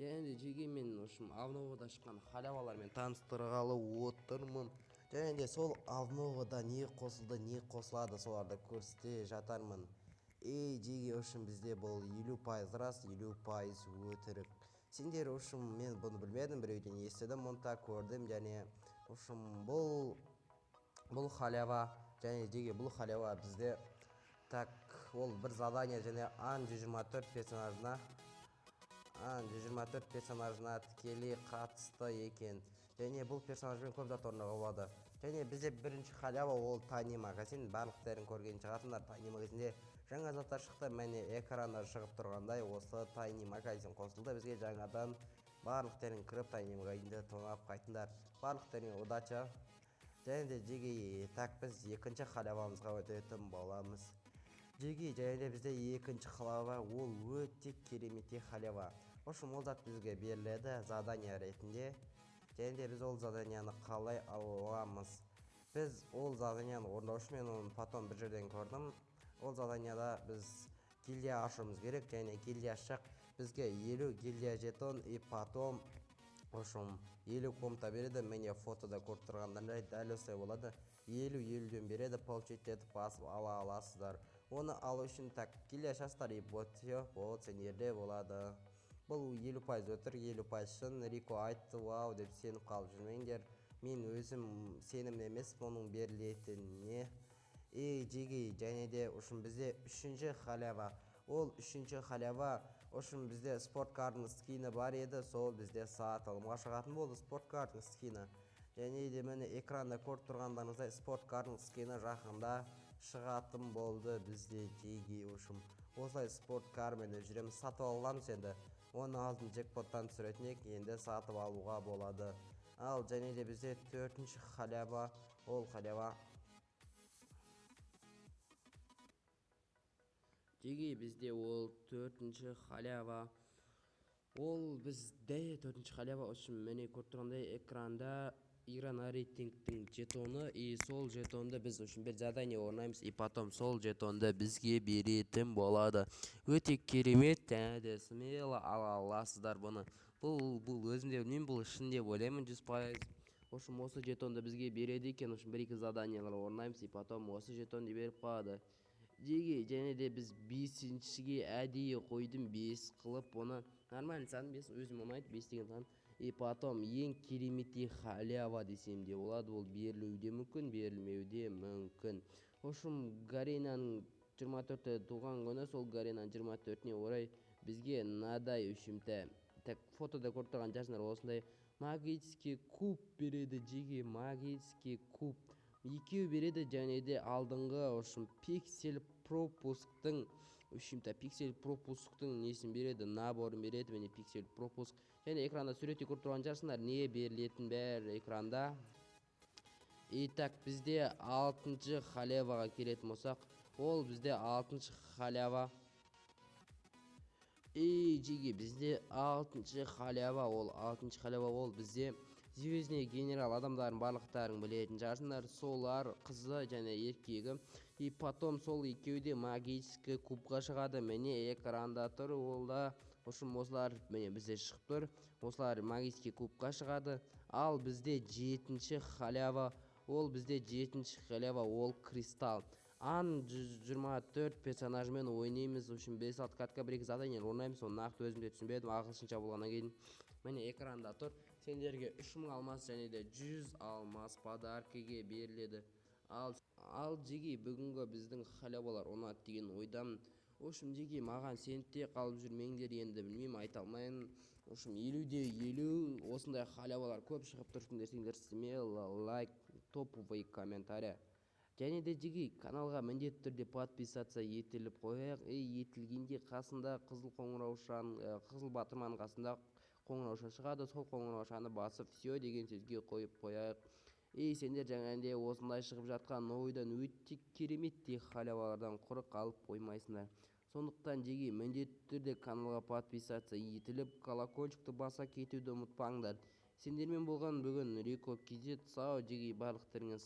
Және жеге мен ушум Авновода шыққан халявалармен таныстырғалы отырмын. Және де сол Авновода не қосылды, не қосылады, соларды көрсете жатармын. Жеге ушум бізде бұл 50% рас, 50% өтірік. Сендер ушум мен бұны білмедім, біреуден естідім, мұнта көрдім, және ушум бұл халява, және жеге бұл халява бізде так ол бір задание және ан 124 персонажына тікелей қатысты екен. Және бұл персонажбен көп зат орнауға болады. Және бізде бірінші халява ол Tiny магазин. Барлықтарың көрген шығарсыңдар, Tiny магазинде жаңа заттар шықты. Міне экранда шығып тұрғандай осы Tiny магазин қосылды бізге жаңадан. Барлықтарың кіріп Tiny магазинді тонап қайтыңдар. Барлықтарыңа удача. Және де жеге так біз екінші халявамызға өтетін боламыз. Жеге және де бізде екінші халява ол өте керемет халява. Ошым ол зат бізге беріледі задание ретінде. Және де біз ол заданияны қалай аламыз? Біз ол заданияны орындаушы, мен оны потом бір жерден көрдім. Ол заданияда біз гильдия ашуымыз керек, және гильдия ашсақ бізге 50 гильдия жетон и потом ошым 50 комната береді. Міне фотода көріп тұрғандағыдай дәл осылай болады. 50-50-ден береді, получить етіп басып ала аласыздар. Оны алу үшін так гильдия ашасыздар и вот сендерде болады. Бұл 50% өтірік, 50% шын. Рико айтты, вау деп сеніп қалып жүрмеңдер. Мен өзім сенімді емеспін оның берілетініне. Жеге және де ушум бізде үшінші халява. Ол үшінші халява ушум бізде спорт картының скины бар еді, сол бізде сатылымға шығатын болды спорт картының скины. Және де міне экранда көріп тұрғандарыңыздай спорт картының скины жақында шығатын болды бізде. Жеге ушум осылай спорт кармен жүреміз, сатып аламыз енді. Оны алдын джекпоттан түсіретін енді сатып алуға болады. Ал және де бізде төртінші халява, ол халява жеге бізде ол төртінші халява. Ол бізде төртінші халява үшін міне көріп тұрғандай экранда игра рейтингтің жетоны, и сол жетонды біз үшін бір задание орнаймыз, и потом сол жетонды бізге беретін болады. Өте керемет, және де смело ала аласыздар бұны. Бұл өзімде білмеймін, бұл шын деп ойлаймын 100%. Ошым осы жетонды бізге береді екен, ошым бір-екі заданиялар орнаймыз, и потом осы жетонды беріп қалады. Жеге және де біз 5-шіге әдейі қойдым 5 қылып, оны нормальный сан 5, өзім ұнайды 5 деген сан. И потом ең кереметті халява десем де болады, ол берілуде мүмкін, берілмеуде мүмкін. Ошым Гаренаның 24-те туған күні, сол Гаренаның 24-не орай бізге надай үшімті. Так фотода көріп тұрған жасындар осындай магический куб береді. Жеге магический куб екеу береді, және де алдыңғы ошым пиксель пропусктың үшімті пиксель пропусктың несін береді, наборын береді. Міне пиксель пропуск, және экранда суретте көріп тұрған жасындар не берілетін бәрі экранда. Так бізде 6-шы халяваға келетін болсақ, ол бізде 6-шы халява. Жеге бізде 6-шы халява, ол 6-шы халява ол бізде звездный генерал, адамдардың барлықтарын білетін жасындар, солар қызы және еркегі. И потом сол екеуде магический кубқа шығады. Міне экранда тұр, ол да ошым осылар міне бізде шығып тұр. Осылар магический кубқа шығады. Ал бізде 7-ші халява, ол бізде 7-ші халява, ол кристалл. Ан 124 персонажмен ойнаймыз. Ошым 5-6 картка 1-2 задание орнаймыз. Оны нақты өзімде түсінбедім, ағылшынша болғаннан кейін. Міне экранда тұр. Сендерге 3000 алмас және де 100 алмас подаркіге беріледі. Ал жеге бүгінгі біздің халявалар ұнады деген ойдамын. Ошым жеге маған сенте қалып жүрмеңдер, енді білмеймін, айта алмайын. Ошым 50-де 50 осындай халявалар көп шығып тұрсын десеңдер, смело лайк, топовый комментарий. Және де жеге каналға міндетті түрде подписаться етіліп қояйық. Етілгенде қасында қызыл қоңыраушан, қызыл батырманың қасында қоңырауша шығады, сол қоңыраушаны басып все деген сөзге қойып қояйық. Сендер жаңағындай осындай шығып жатқан ойдан өте кереметті халявалардан құр қалып қоймайсыңдар. Сондықтан жеге міндетті түрде каналға подписаться етіліп колокольчикті баса кетуді ұмытпаңдар. Сендермен болған бүгін Рико KZ, сау жеге барлықтарыңыз